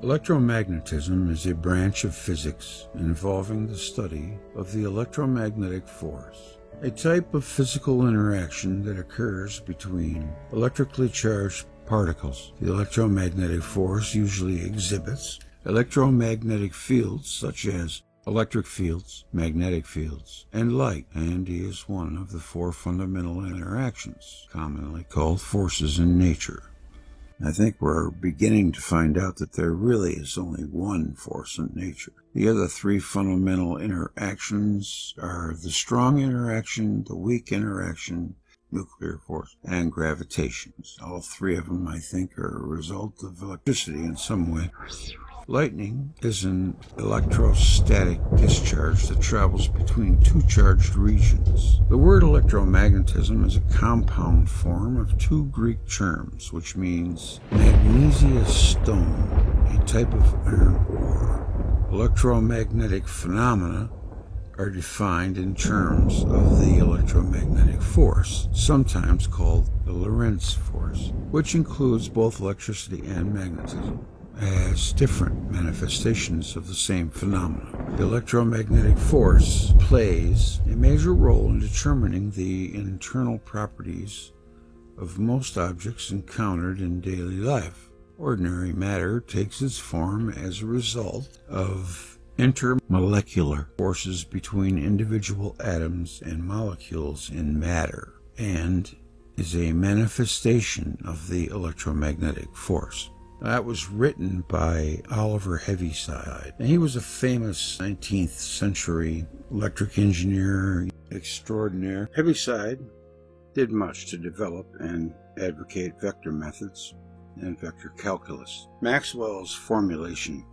Electromagnetism is a branch of physics involving the study of the electromagnetic force, a type of physical interaction that occurs between electrically charged particles. The electromagnetic force usually exhibits electromagnetic fields such as electric fields, magnetic fields, and light, and is one of the four fundamental interactions, commonly called forces in nature. I think we're beginning to find out that there really is only one force in nature. The other three fundamental interactions are the strong interaction, the weak interaction, nuclear force, and gravitation. All three of them, I think, are a result of electricity in some way. Lightning is an electrostatic discharge that travels between two charged regions. The word electromagnetism is a compound form of two Greek terms, which means magnesious stone, a type of iron ore. Electromagnetic phenomena are defined in terms of the electromagnetic force, sometimes called the Lorentz force, which includes both electricity and magnetism, as different manifestations of the same phenomena. The electromagnetic force plays a major role in determining the internal properties of most objects encountered in daily life. Ordinary matter takes its form as a result of intermolecular forces between individual atoms and molecules in matter, and is a manifestation of the electromagnetic force. That was written by Oliver Heaviside, and he was a famous 19th century electric engineer extraordinaire. Heaviside did much to develop and advocate vector methods and vector calculus. Maxwell's formulation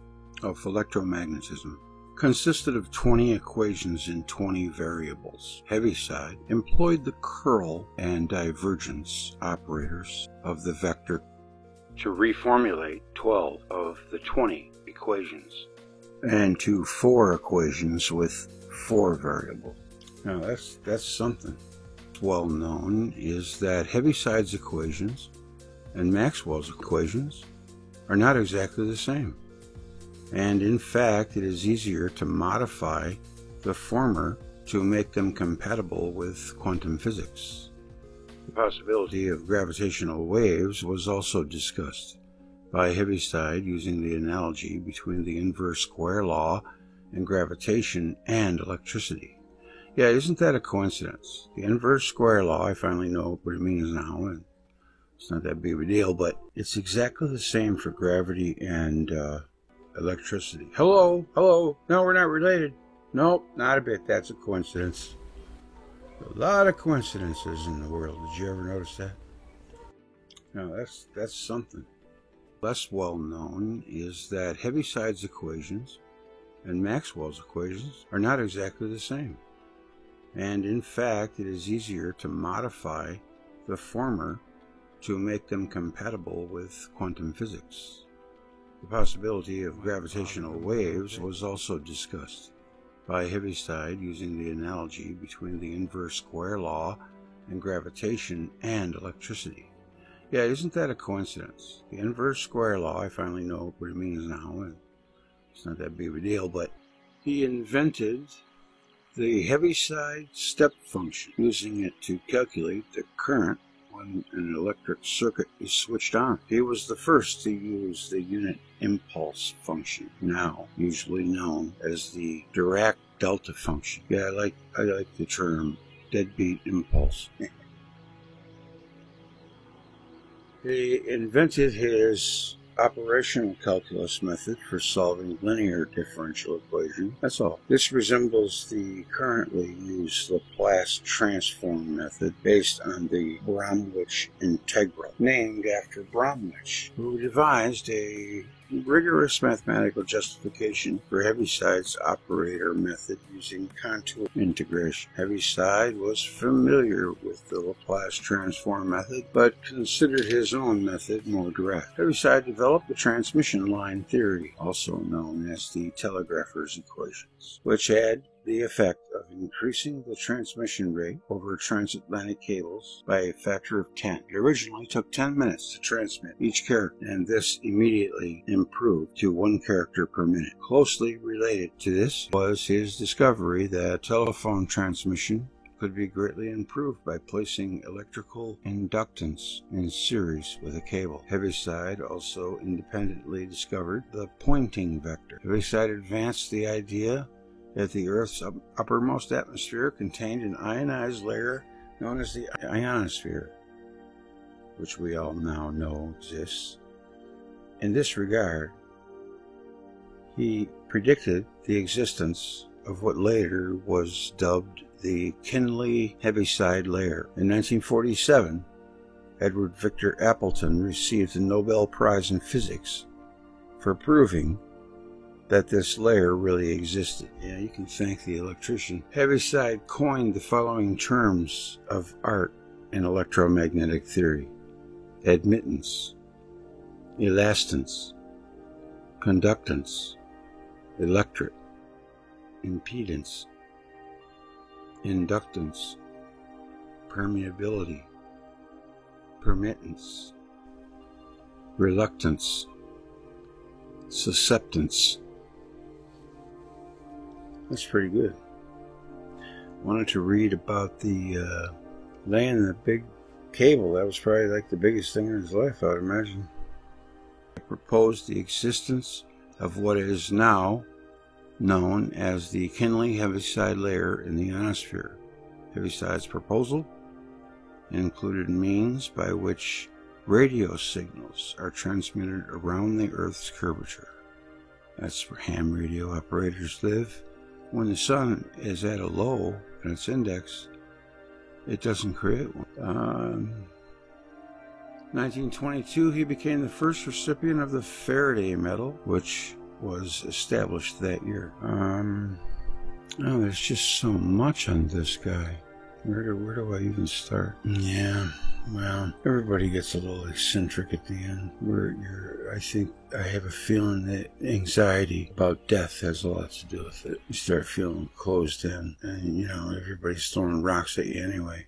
of electromagnetism consisted of 20 equations in 20 variables. Heaviside employed the curl and divergence operators of the vector to reformulate 12 of the 20 equations and to 4 equations with 4 variables. Now that's something. Well known is that Heaviside's equations and Maxwell's equations are not exactly the same, and in fact it is easier to modify the former to make them compatible with quantum physics. The possibility of gravitational waves was also discussed by Heaviside using the analogy between the inverse square law and gravitation and electricity. Yeah, isn't that a coincidence? The inverse square law, I finally know what it means now, and it's not that big of a deal, but it's exactly the same for gravity and electricity. Hello? No, we're not related. Nope, not a bit. That's a coincidence. A lot of coincidences in the world. Did you ever notice that? No, that's something. Less well known is that Heaviside's equations and Maxwell's equations are not exactly the same, and in fact it is easier to modify the former to make them compatible with quantum physics. The possibility of gravitational waves was also discussed by Heaviside using the analogy between the inverse square law and gravitation and electricity. Yeah, isn't that a coincidence? The inverse square law, I finally know what it means now, and it's not that big of a deal, but he invented the Heaviside step function, using it to calculate the current when an electric circuit is switched on. He was the first to use the unit impulse function, now usually known as the Dirac delta function. Yeah, I like the term deadbeat impulse. He invented his operational calculus method for solving linear differential equations. That's all. This resembles the currently used Laplace transform method based on the Bromwich integral, named after Bromwich, who devised a rigorous mathematical justification for Heaviside's operator method using contour integration. Heaviside was familiar with the Laplace transform method, but considered his own method more direct. Heaviside developed the transmission line theory, also known as the telegrapher's equations, which had the effect of increasing the transmission rate over transatlantic cables by a factor of 10. It originally took 10 minutes to transmit each character, and this immediately improved to 1 character per minute. Closely related to this was his discovery that telephone transmission could be greatly improved by placing electrical inductance in series with a cable. Heaviside also independently discovered the Poynting vector. Heaviside advanced the idea that the Earth's uppermost atmosphere contained an ionized layer known as the ionosphere, which we all now know exists. In this regard, he predicted the existence of what later was dubbed the Kinley-Heaviside layer. In 1947, Edward Victor Appleton received the Nobel Prize in Physics for proving that this layer really existed. Yeah, you can thank the electrician. Heaviside coined the following terms of art in electromagnetic theory: admittance, elastance, conductance, electric, impedance, inductance, permeability, permittance, reluctance, susceptance. That's pretty good. Wanted to read about the laying the big cable. That was probably like the biggest thing in his life, I would imagine. He proposed the existence of what is now known as the Kinley-Heaviside layer in the ionosphere. Heaviside's proposal included means by which radio signals are transmitted around the Earth's curvature. That's where ham radio operators live. When the sun is at a low in its index, it doesn't create one. 1922, he became the first recipient of the Faraday Medal, which was established that year. There's just so much on this guy. Where do I even start? Yeah, well, everybody gets a little eccentric at the end. I think I have a feeling that anxiety about death has a lot to do with it. You start feeling closed in, and everybody's throwing rocks at you anyway.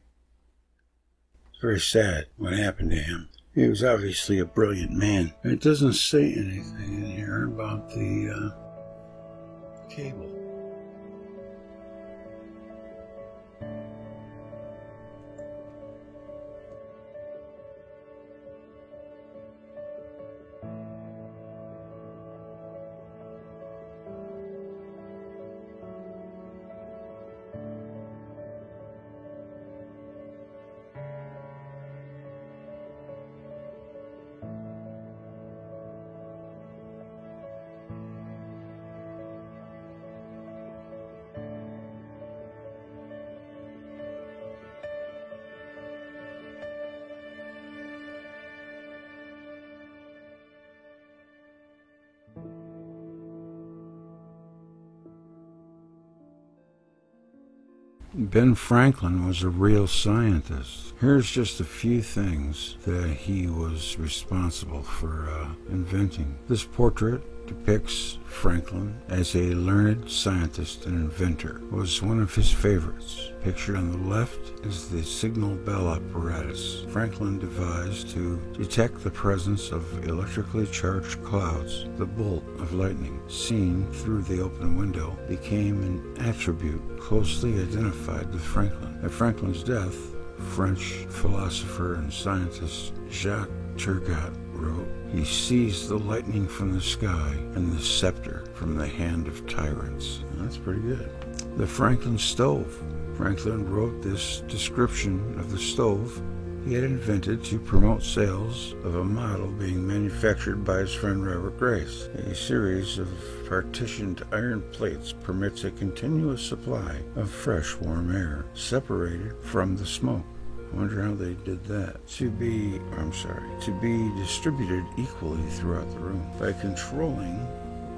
It's very sad what happened to him. He was obviously a brilliant man. It doesn't say anything in here about the cable. Ben Franklin was a real scientist. Here's just a few things that he was responsible for inventing. This portrait depicts Franklin as a learned scientist and inventor. It was one of his favorites. Pictured on the left is the signal bell apparatus Franklin devised to detect the presence of electrically charged clouds. The bolt of lightning seen through the open window became an attribute closely identified with Franklin. At Franklin's death, French philosopher and scientist Jacques Turgot wrote, "He seized the lightning from the sky and the scepter from the hand of tyrants." That's pretty good. The Franklin stove. Franklin wrote this description of the stove he had invented to promote sales of a model being manufactured by his friend Robert Grace. A series of partitioned iron plates permits a continuous supply of fresh, warm air, separated from the smoke. I wonder how they did that. To be distributed equally throughout the room. By controlling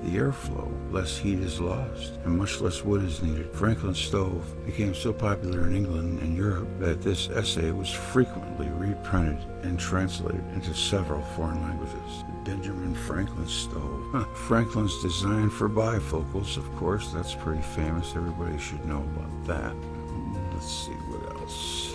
the airflow, less heat is lost and much less wood is needed. Franklin's stove became so popular in England and Europe that this essay was frequently reprinted and translated into several foreign languages. The Benjamin Franklin stove. Franklin's design for bifocals, of course, that's pretty famous. Everybody should know about that. Let's see what else.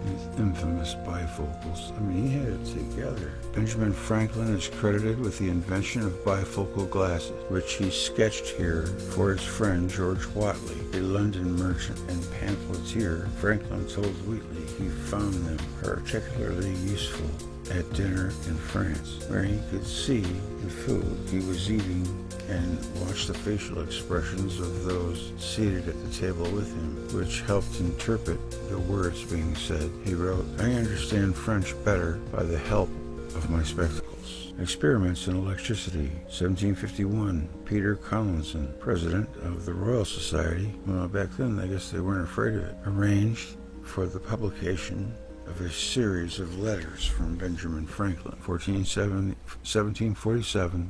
These infamous bifocals. I mean, he had it together. Benjamin Franklin is credited with the invention of bifocal glasses, which he sketched here for his friend George Whately, a London merchant and pamphleteer. Franklin told Wheatley he found them particularly useful at dinner in France, where he could see the food he was eating and watch the facial expressions of those seated at the table with him, which helped interpret the words being said. He wrote, "I understand French better by the help of my spectacles." Experiments in electricity, 1751. Peter Collinson, president of the Royal Society, well, back then I guess they weren't afraid of it, arranged for the publication of a series of letters from Benjamin Franklin, 1747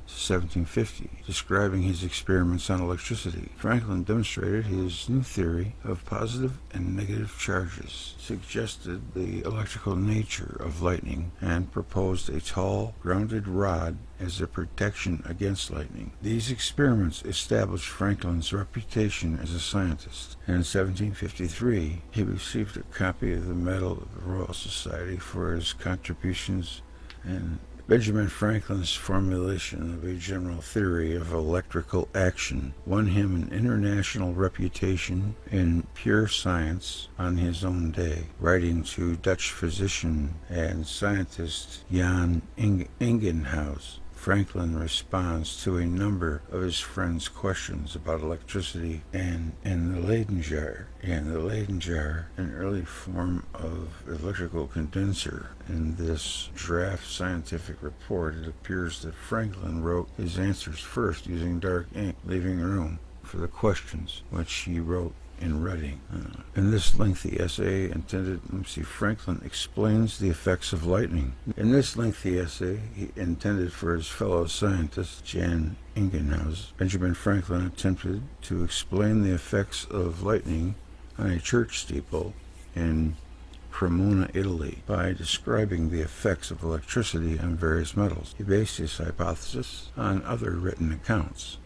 to 1750, describing his experiments on electricity. Franklin demonstrated his new theory of positive and negative charges, suggested the electrical nature of lightning, and proposed a tall, grounded rod as a protection against lightning. These experiments established Franklin's reputation as a scientist. In 1753, he received a copy of the Medal of the Royal Society for his contributions, and Benjamin Franklin's formulation of a general theory of electrical action won him an international reputation in pure science on his own day. Writing to Dutch physician and scientist Jan Ingenhousz, Franklin responds to a number of his friends' questions about electricity and the Leyden jar. The Leyden jar, an early form of electrical condenser. In this draft scientific report, it appears that Franklin wrote his answers first using dark ink, leaving room for the questions, which he wrote in writing. In this lengthy essay Franklin explains the effects of lightning. In this lengthy essay, he intended for his fellow scientist, Jan Ingenhousz, Benjamin Franklin attempted to explain the effects of lightning on a church steeple in Cremona, Italy, by describing the effects of electricity on various metals. He based his hypothesis on other written accounts,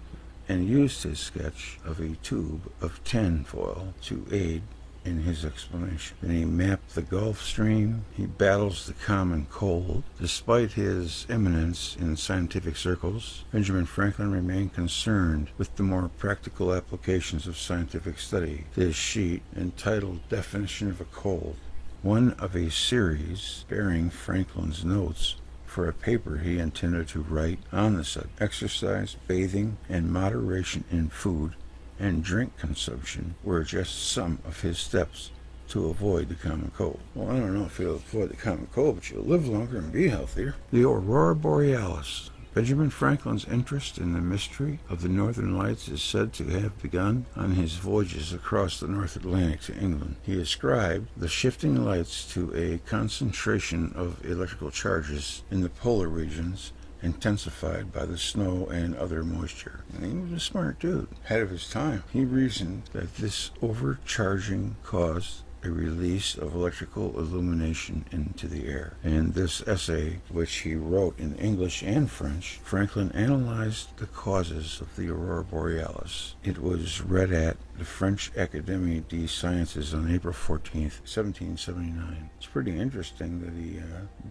and used his sketch of a tube of tin foil to aid in his explanation. Then he mapped the Gulf Stream. He battles the common cold. Despite his eminence in scientific circles, Benjamin Franklin remained concerned with the more practical applications of scientific study. This sheet, entitled Definition of a Cold, one of a series bearing Franklin's notes for a paper he intended to write on the subject. Exercise, bathing, and moderation in food and drink consumption were just some of his steps to avoid the common cold. Well, I don't know if you'll avoid the common cold, but you'll live longer and be healthier. The Aurora Borealis. Benjamin Franklin's interest in the mystery of the Northern Lights is said to have begun on his voyages across the North Atlantic to England. He ascribed the shifting lights to a concentration of electrical charges in the polar regions, intensified by the snow and other moisture. And he was a smart dude, ahead of his time. He reasoned that this overcharging caused a release of electrical illumination into the air. In this essay, which he wrote in English and French, Franklin analyzed the causes of the Aurora Borealis. It was read at the French Académie des Sciences on April 14th, 1779. It's pretty interesting that he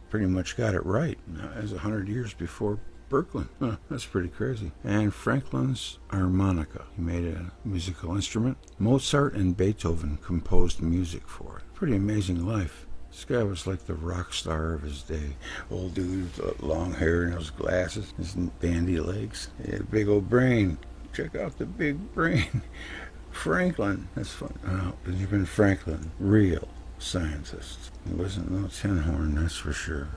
pretty much got it right. That was 100 years before Berkeley. That's pretty crazy. And Franklin's harmonica. He made a musical instrument. Mozart and Beethoven composed music for it. Pretty amazing life. This guy was like the rock star of his day. Old dude with long hair and those glasses, his bandy legs. He had a big old brain. Check out the big brain. Franklin. That's fun. Benjamin Franklin. Real scientist. He wasn't no tin horn, that's for sure.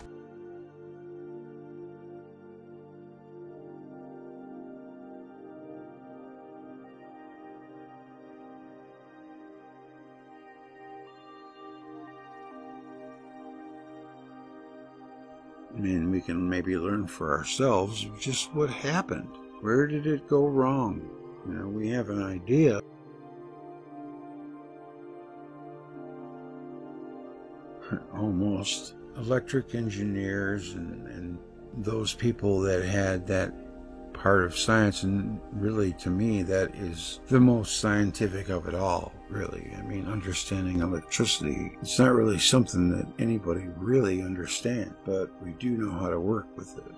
I mean, we can maybe learn for ourselves just what happened. Where did it go wrong? You know, we have an idea. Almost. Electric engineers and those people that had that part of science, and really to me that is the most scientific of it all, really. I mean, understanding electricity, it's not really something that anybody really understands, but we do know how to work with it.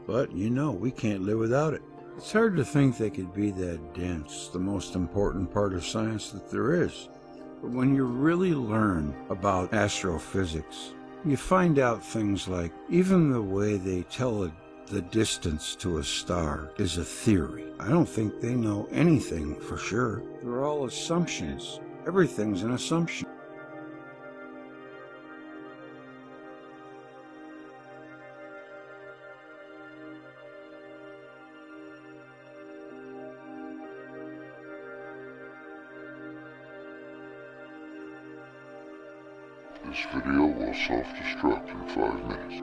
But we can't live without it. It's hard to think they could be that dense, the most important part of science that there is. But when you really learn about astrophysics, you find out things like even the way they tell the distance to a star is a theory. I don't think they know anything for sure. They're all assumptions. Everything's an assumption. This video will self-destruct in 5 minutes.